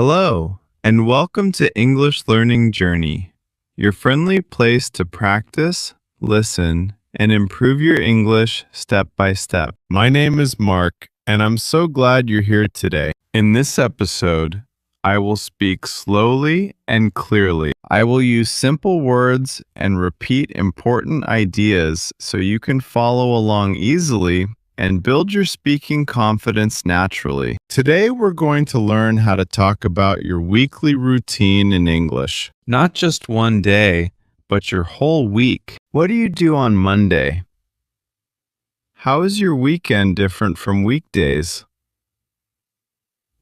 Hello, and welcome to English Learning Journey, your friendly place to practice, listen, and improve your English step by step. My name is Mark, and I'm so glad you're here today. In this episode, I will speak slowly and clearly. I will use simple words and repeat important ideas so you can follow along easily and build your speaking confidence naturally. Today, we're going to learn how to talk about your weekly routine in English. Not just one day, but your whole week. What do you do on Monday? How is your weekend different from weekdays?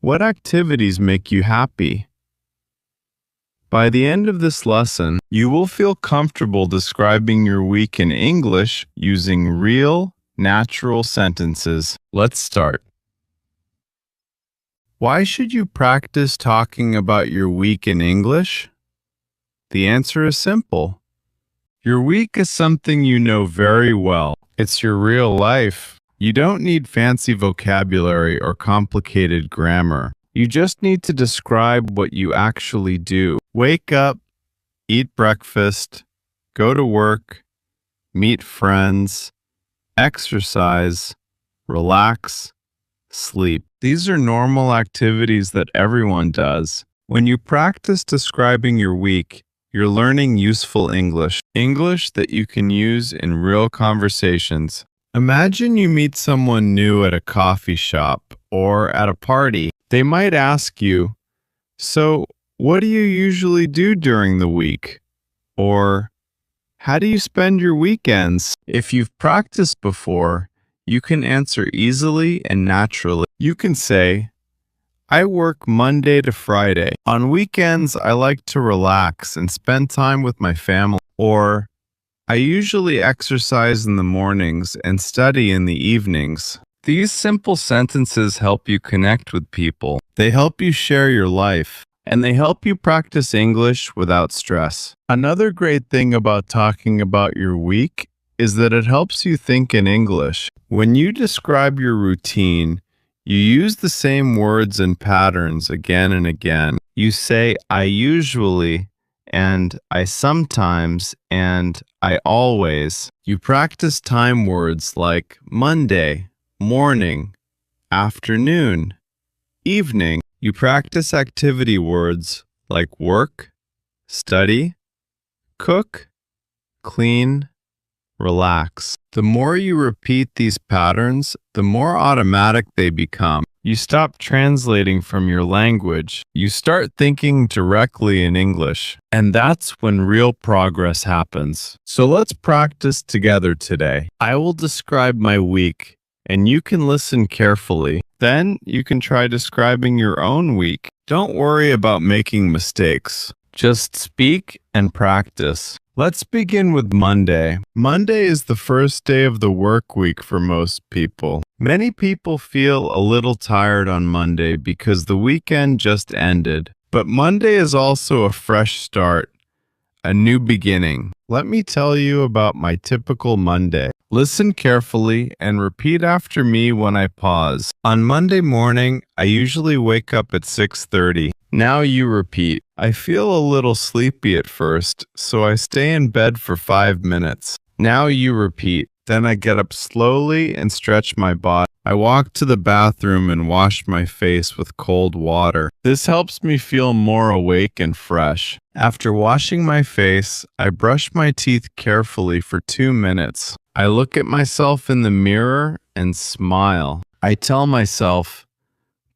What activities make you happy? By the end of this lesson, you will feel comfortable describing your week in English using real, natural sentences. Let's start. Why should you practice talking about your week in English? The answer is simple. Your week is something you know very well. It's your real life. You don't need fancy vocabulary or complicated grammar. You just need to describe what you actually do. Wake up, eat breakfast, go to work, meet friends, exercise, relax, sleep. These are normal activities that everyone does. When you practice describing your week, you're learning useful English, English that you can use in real conversations. Imagine you meet someone new at a coffee shop or at a party. They might ask you, "So, what do you usually do during the week?" Or, "How do you spend your weekends?" If you've practiced before, you can answer easily and naturally. You can say, "I work Monday to Friday. On weekends, I like to relax and spend time with my family." Or, "I usually exercise in the mornings and study in the evenings." These simple sentences help you connect with people. They help you share your life, and they help you practice English without stress. Another great thing about talking about your week is that it helps you think in English. When you describe your routine, you use the same words and patterns again and again. You say, "I usually," and "I sometimes," and "I always." You practice time words like Monday, morning, afternoon, evening. You practice activity words like work, study, cook, clean, relax. The more you repeat these patterns, the more automatic they become. You stop translating from your language. You start thinking directly in English. And that's when real progress happens. So let's practice together today. I will describe my week, and you can listen carefully. Then you can try describing your own week. Don't worry about making mistakes. Just speak and practice. Let's begin with Monday. Monday is the first day of the work week for most people. Many people feel a little tired on Monday because the weekend just ended. But Monday is also a fresh start, a new beginning. Let me tell you about my typical Monday. Listen carefully and repeat after me when I pause. On Monday morning, I usually wake up at 6:30. Now you repeat. I feel a little sleepy at first, so I stay in bed for 5 minutes. Now you repeat. Then I get up slowly and stretch my body. I walk to the bathroom and wash my face with cold water. This helps me feel more awake and fresh. After washing my face, I brush my teeth carefully for 2 minutes. I look at myself in the mirror and smile. I tell myself,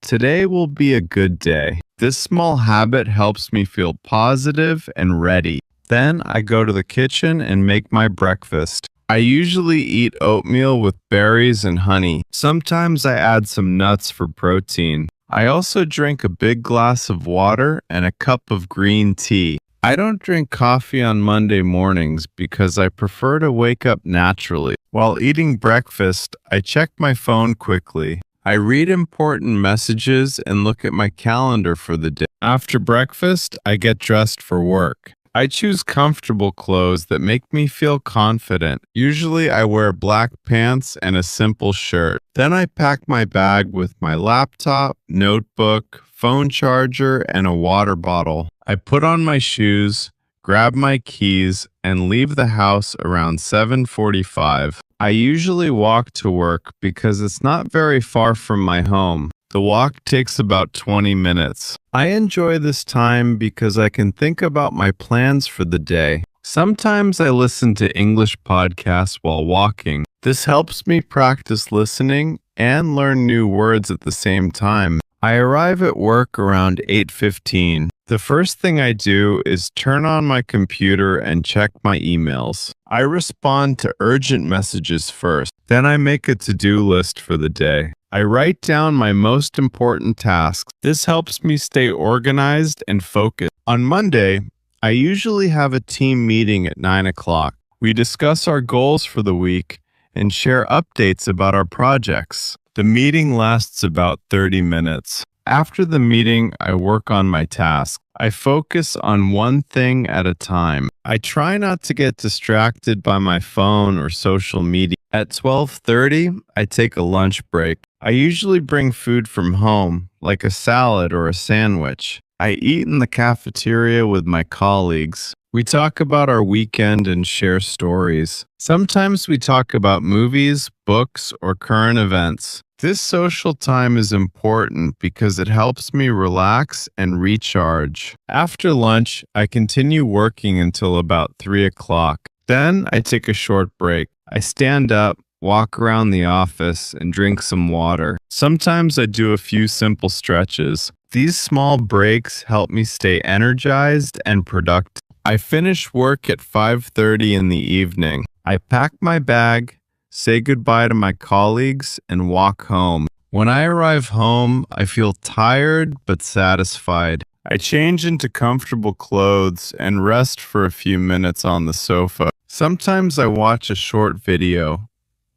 "Today will be a good day." This small habit helps me feel positive and ready. Then I go to the kitchen and make my breakfast. I usually eat oatmeal with berries and honey. Sometimes I add some nuts for protein. I also drink a big glass of water and a cup of green tea. I don't drink coffee on Monday mornings because I prefer to wake up naturally. While eating breakfast, I check my phone quickly. I read important messages and look at my calendar for the day. After breakfast, I get dressed for work. I choose comfortable clothes that make me feel confident. Usually I wear black pants and a simple shirt. Then I pack my bag with my laptop, notebook, phone charger, and a water bottle. I put on my shoes, grab my keys, and leave the house around 7:45. I usually walk to work because it's not very far from my home. The walk takes about 20 minutes. I enjoy this time because I can think about my plans for the day. Sometimes I listen to English podcasts while walking. This helps me practice listening and learn new words at the same time. I arrive at work around 8:15. The first thing I do is turn on my computer and check my emails. I respond to urgent messages first. Then I make a to-do list for the day. I write down my most important tasks. This helps me stay organized and focused. On Monday, I usually have a team meeting at 9 o'clock. We discuss our goals for the week and share updates about our projects. The meeting lasts about 30 minutes. After the meeting, I work on my task. I focus on one thing at a time. I try not to get distracted by my phone or social media. At 12:30, I take a lunch break. I usually bring food from home, like a salad or a sandwich. I eat in the cafeteria with my colleagues. We talk about our weekend and share stories. Sometimes we talk about movies, books, or current events. This social time is important because it helps me relax and recharge. After lunch, I continue working until about 3 o'clock. Then I take a short break. I stand up, walk around the office, and drink some water. Sometimes I do a few simple stretches. These small breaks help me stay energized and productive. I finish work at 5:30 in the evening. I pack my bag, say goodbye to my colleagues, and walk home. When I arrive home, I feel tired but satisfied. I change into comfortable clothes and rest for a few minutes on the sofa. Sometimes I watch a short video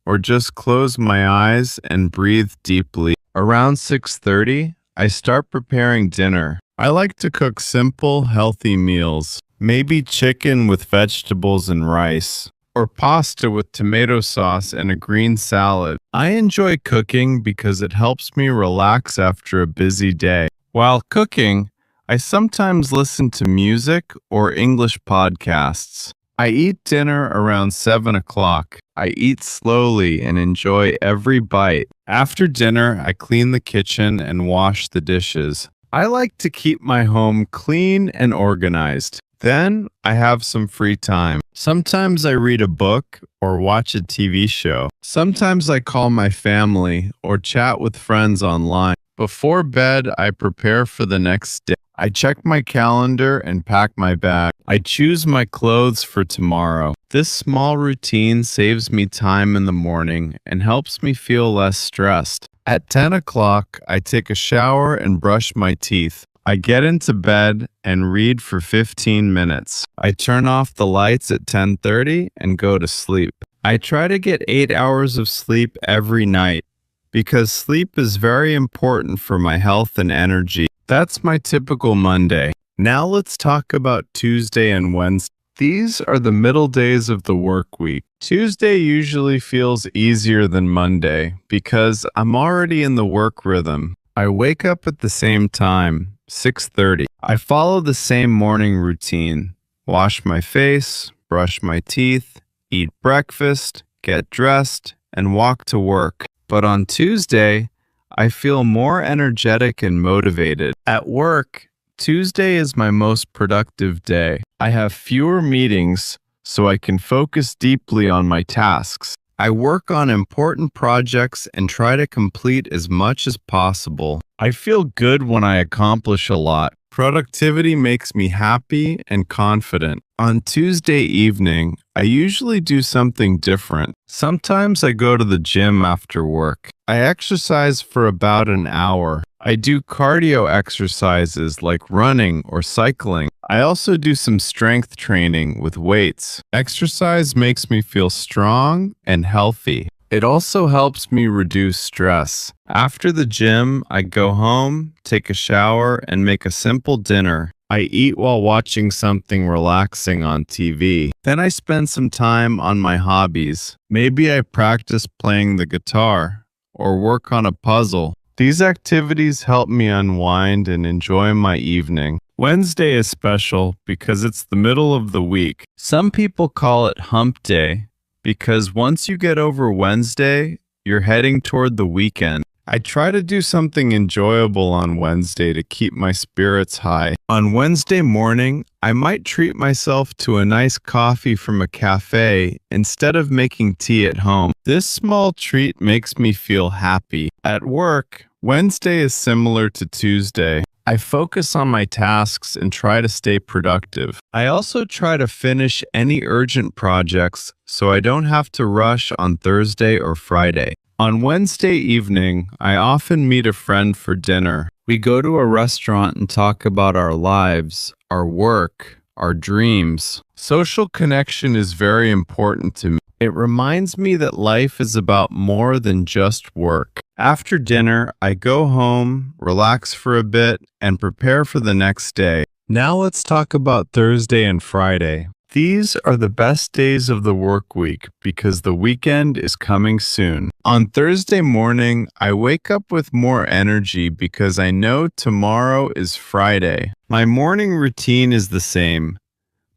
or just close my eyes and breathe deeply. Around 6:30, I start preparing dinner. I like to cook simple, healthy meals. Maybe chicken with vegetables and rice, or pasta with tomato sauce and a green salad. I enjoy cooking because it helps me relax after a busy day. While cooking, I sometimes listen to music or English podcasts. I eat dinner around 7 o'clock. I eat slowly and enjoy every bite. After dinner, I clean the kitchen and wash the dishes. I like to keep my home clean and organized. Then I have some free time. Sometimes I read a book or watch a TV show. Sometimes I call my family or chat with friends online. Before bed, I prepare for the next day. I check my calendar and pack my bag. I choose my clothes for tomorrow. This small routine saves me time in the morning and helps me feel less stressed. At 10 o'clock, I take a shower and brush my teeth. I get into bed and read for 15 minutes. I turn off the lights at 10:30 and go to sleep. I try to get 8 hours of sleep every night because sleep is very important for my health and energy. That's my typical Monday. Now let's talk about Tuesday and Wednesday. These are the middle days of the work week. Tuesday usually feels easier than Monday because I'm already in the work rhythm. I wake up at the same time, 6:30. I follow the same morning routine. Wash my face, brush my teeth, eat breakfast, get dressed, and walk to work. But on Tuesday, I feel more energetic and motivated. At work, Tuesday is my most productive day. I have fewer meetings, so I can focus deeply on my tasks. I work on important projects and try to complete as much as possible. I feel good when I accomplish a lot. Productivity makes me happy and confident. On Tuesday evening, I usually do something different. Sometimes I go to the gym after work. I exercise for about an hour. I do cardio exercises like running or cycling. I also do some strength training with weights. Exercise makes me feel strong and healthy. It also helps me reduce stress. After the gym, I go home, take a shower, and make a simple dinner. I eat while watching something relaxing on TV. Then I spend some time on my hobbies. Maybe I practice playing the guitar or work on a puzzle. These activities help me unwind and enjoy my evening. Wednesday is special because it's the middle of the week. Some people call it hump day because once you get over Wednesday, you're heading toward the weekend. I try to do something enjoyable on Wednesday to keep my spirits high. On Wednesday morning, I might treat myself to a nice coffee from a cafe instead of making tea at home. This small treat makes me feel happy. At work, Wednesday is similar to Tuesday. I focus on my tasks and try to stay productive. I also try to finish any urgent projects so I don't have to rush on Thursday or Friday. On Wednesday evening, I often meet a friend for dinner. We go to a restaurant and talk about our lives, our work, our dreams. Social connection is very important to me. It reminds me that life is about more than just work. After dinner, I go home, relax for a bit, and prepare for the next day. Now let's talk about Thursday and Friday. These are the best days of the work week because the weekend is coming soon. On Thursday morning, I wake up with more energy because I know tomorrow is Friday. My morning routine is the same,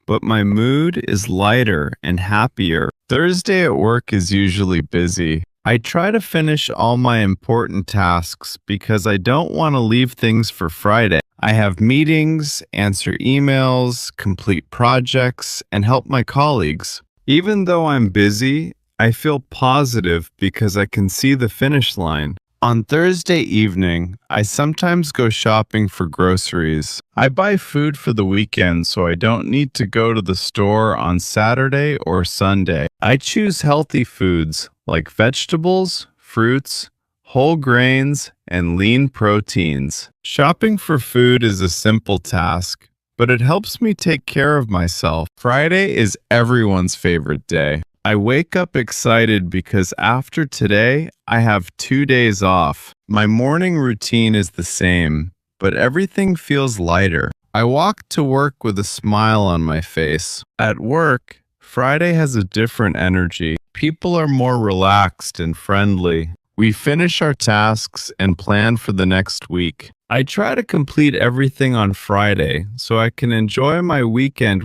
but my mood is lighter and happier. Thursday at work is usually busy. I try to finish all my important tasks because I don't want to leave things for Friday. I have meetings, answer emails, complete projects, and help my colleagues. Even though I'm busy, I feel positive because I can see the finish line. On Thursday evening, I sometimes go shopping for groceries. I buy food for the weekend so I don't need to go to the store on Saturday or Sunday. I choose healthy foods like vegetables, fruits, whole grains, and lean proteins. Shopping for food is a simple task, but it helps me take care of myself. Friday is everyone's favorite day. I wake up excited because after today, I have 2 days off. My morning routine is the same, but everything feels lighter. I walk to work with a smile on my face. At work, Friday has a different energy. People are more relaxed and friendly. We finish our tasks and plan for the next week. I try to complete everything on Friday so I can enjoy my weekend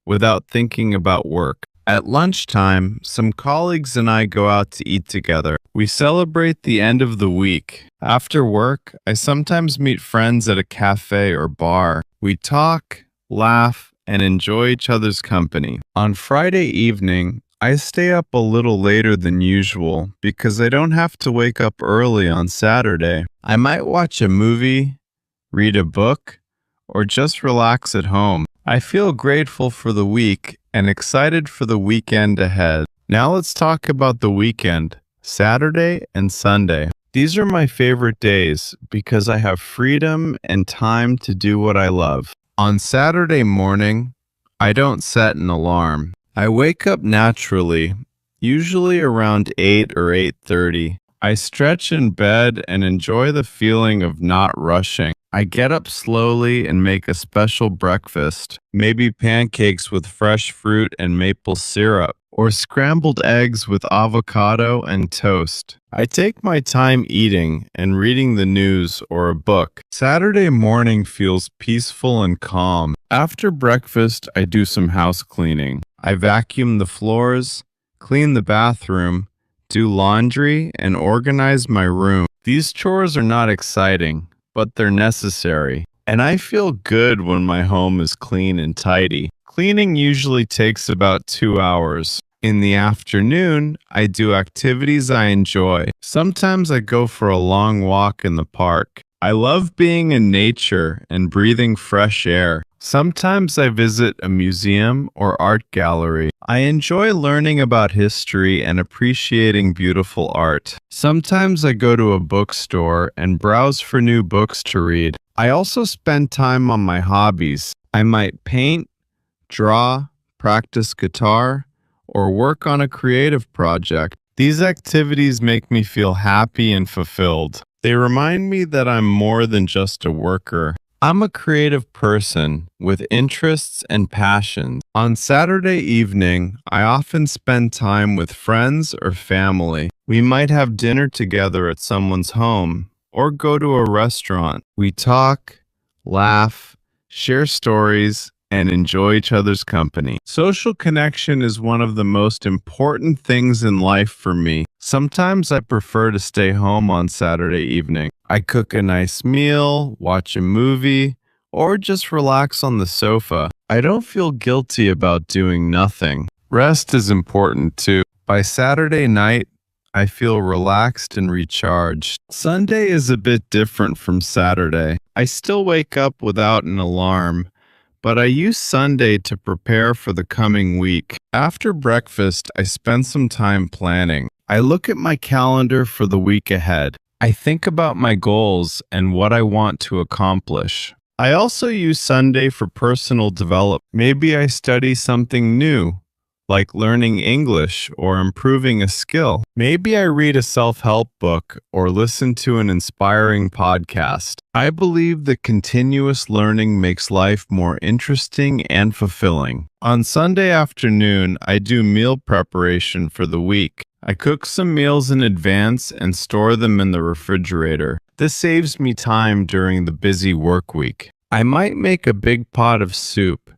without thinking about work. At lunchtime, some colleagues and I go out to eat together. We celebrate the end of the week. After work, I sometimes meet friends at a cafe or bar. We talk, laugh, and enjoy each other's company. On Friday evening, I stay up a little later than usual because I don't have to wake up early on Saturday. I might watch a movie, read a book, or just relax at home. I feel grateful for the week and excited for the weekend ahead. Now let's talk about the weekend, Saturday and Sunday. These are my favorite days because I have freedom and time to do what I love. On Saturday morning, I don't set an alarm. I wake up naturally, usually around 8 or 8:30. I stretch in bed and enjoy the feeling of not rushing. I get up slowly and make a special breakfast, maybe pancakes with fresh fruit and maple syrup, or scrambled eggs with avocado and toast. I take my time eating and reading the news or a book. Saturday morning feels peaceful and calm. After breakfast, I do some house cleaning. I vacuum the floors, clean the bathroom, do laundry, and organize my room. These chores are not exciting, but they're necessary. And I feel good when my home is clean and tidy. Cleaning usually takes about 2 hours. In the afternoon, I do activities I enjoy. Sometimes I go for a long walk in the park. I love being in nature and breathing fresh air. Sometimes I visit a museum or art gallery. I enjoy learning about history and appreciating beautiful art. Sometimes I go to a bookstore and browse for new books to read. I also spend time on my hobbies. I might paint, draw, practice guitar, or work on a creative project. These activities make me feel happy and fulfilled. They remind me that I'm more than just a worker. I'm a creative person with interests and passions. On Saturday evening, I often spend time with friends or family. We might have dinner together at someone's home, or go to a restaurant. We talk, laugh, share stories, and enjoy each other's company. Social connection is one of the most important things in life for me. Sometimes I prefer to stay home on Saturday evening. I cook a nice meal, watch a movie, or just relax on the sofa. I don't feel guilty about doing nothing. Rest is important too. By Saturday night, I feel relaxed and recharged. Sunday is a bit different from Saturday. I still wake up without an alarm, but I use Sunday to prepare for the coming week. After breakfast, I spend some time planning. I look at my calendar for the week ahead. I think about my goals and what I want to accomplish. I also use Sunday for personal development. Maybe I study something new, like learning English or improving a skill. Maybe I read a self-help book or listen to an inspiring podcast. I believe that continuous learning makes life more interesting and fulfilling. On Sunday afternoon, I do meal preparation for the week. I cook some meals in advance and store them in the refrigerator. This saves me time during the busy work week. I might make a big pot of soup,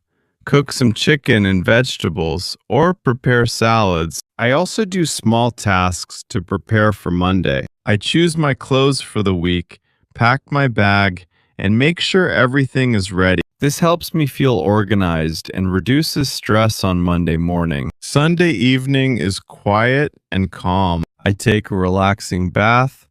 cook some chicken and vegetables, or prepare salads. I also do small tasks to prepare for Monday. I choose my clothes for the week, pack my bag, and make sure everything is ready. This helps me feel organized and reduces stress on Monday morning. Sunday evening is quiet and calm. I take a relaxing bath,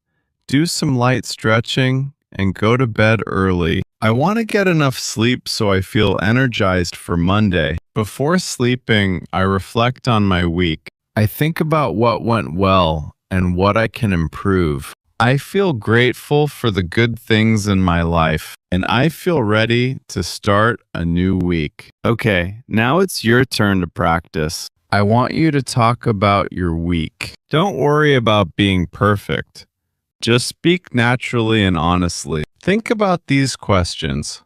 do some light stretching, and go to bed early. I want to get enough sleep so I feel energized for Monday. Before sleeping, I reflect on my week. I think about what went well and what I can improve. I feel grateful for the good things in my life, and I feel ready to start a new week. Okay, now it's your turn to practice. I want you to talk about your week. Don't worry about being perfect. Just speak naturally and honestly. Think about these questions.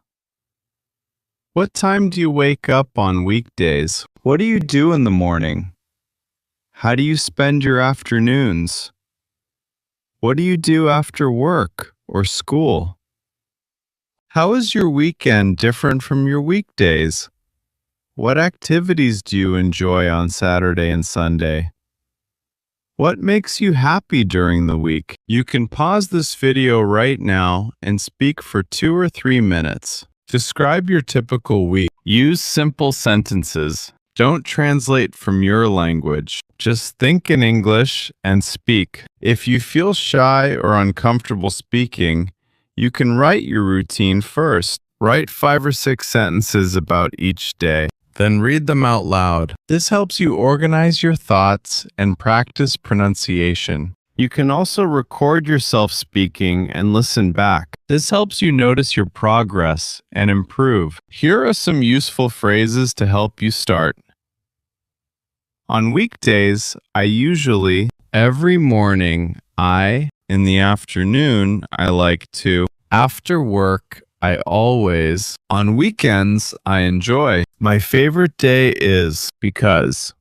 What time do you wake up on weekdays? What do you do in the morning? How do you spend your afternoons? What do you do after work or school? How is your weekend different from your weekdays? What activities do you enjoy on Saturday and Sunday? What makes you happy during the week? You can pause this video right now and speak for 2 or 3 minutes. Describe your typical week. Use simple sentences. Don't translate from your language. Just think in English and speak. If you feel shy or uncomfortable speaking, you can write your routine first. Write 5 or 6 sentences about each day. Then read them out loud. This helps you organize your thoughts and practice pronunciation. You can also record yourself speaking and listen back. This helps you notice your progress and improve. Here are some useful phrases to help you start. On weekdays, I usually, every morning, in the afternoon, I like to, after work, I always, on weekends, I enjoy. My favorite day is because.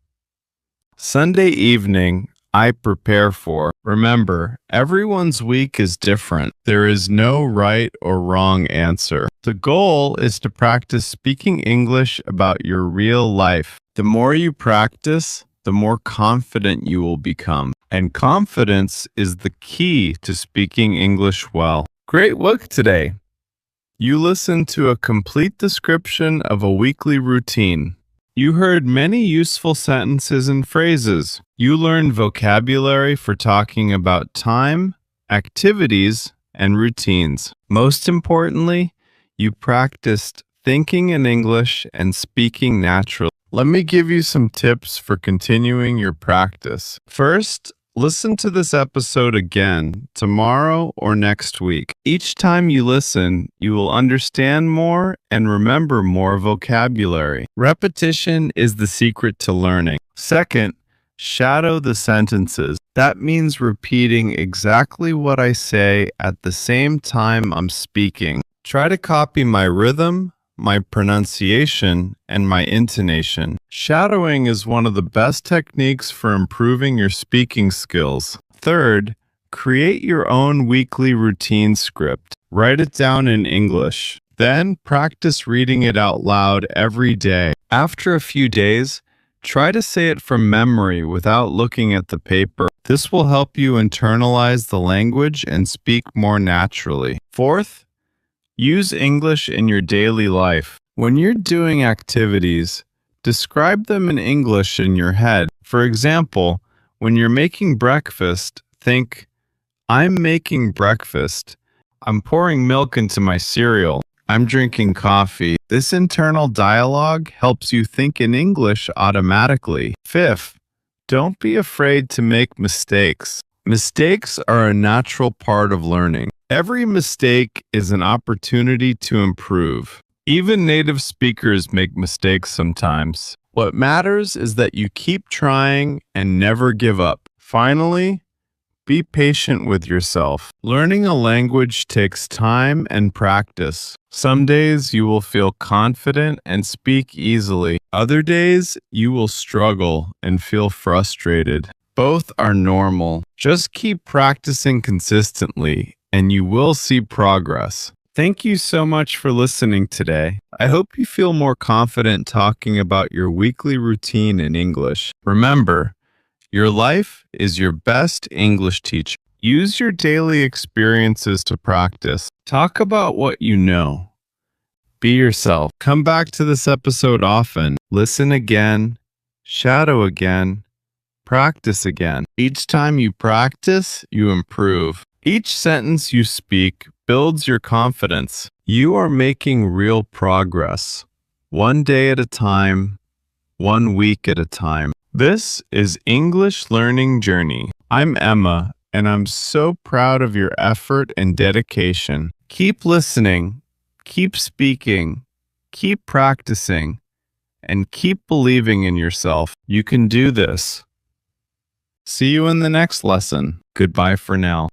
Sunday evening, I prepare for. Remember, everyone's week is different. There is no right or wrong answer. The goal is to practice speaking English about your real life. The more you practice, the more confident you will become. And confidence is the key to speaking English well. Great work today! You listened to a complete description of a weekly routine. You heard many useful sentences and phrases. You learned vocabulary for talking about time, activities, and routines. Most importantly, you practiced thinking in English and speaking naturally. Let me give you some tips for continuing your practice. First, listen to this episode again tomorrow or next week. Each time you listen, you will understand more and remember more vocabulary. Repetition is the secret to learning. Second, shadow the sentences. That means repeating exactly what I say at the same time I'm speaking. Try to copy my rhythm, my pronunciation, and my intonation. Shadowing is one of the best techniques for improving your speaking skills. Third, Create your own weekly routine script. Write it down in English. Then practice reading it out loud every day. After a few days, try to say it from memory without looking at the paper. This will help you internalize the language and speak more naturally. Fourth, use English in your daily life. When you're doing activities, describe them in English in your head. For example, when you're making breakfast, think, I'm making breakfast. I'm pouring milk into my cereal. I'm drinking coffee. This internal dialogue helps you think in English automatically. Fifth, don't be afraid to make mistakes. Mistakes are a natural part of learning. Every mistake is an opportunity to improve. Even native speakers make mistakes sometimes. What matters is that you keep trying and never give up. Finally, be patient with yourself. Learning a language takes time and practice. Some days you will feel confident and speak easily. Other days you will struggle and feel frustrated. Both are normal. Just keep practicing consistently and you will see progress. Thank you so much for listening today. I hope you feel more confident talking about your weekly routine in English. Remember, your life is your best English teacher. Use your daily experiences to practice. Talk about what you know. Be yourself. Come back to this episode often. Listen again. Shadow again. Practice again. Each time you practice, you improve. Each sentence you speak builds your confidence. You are making real progress. One day at a time, 1 week at a time. This is English Learning Journey. I'm Emma, and I'm so proud of your effort and dedication. Keep listening, keep speaking, keep practicing, and keep believing in yourself. You can do this. See you in the next lesson. Goodbye for now.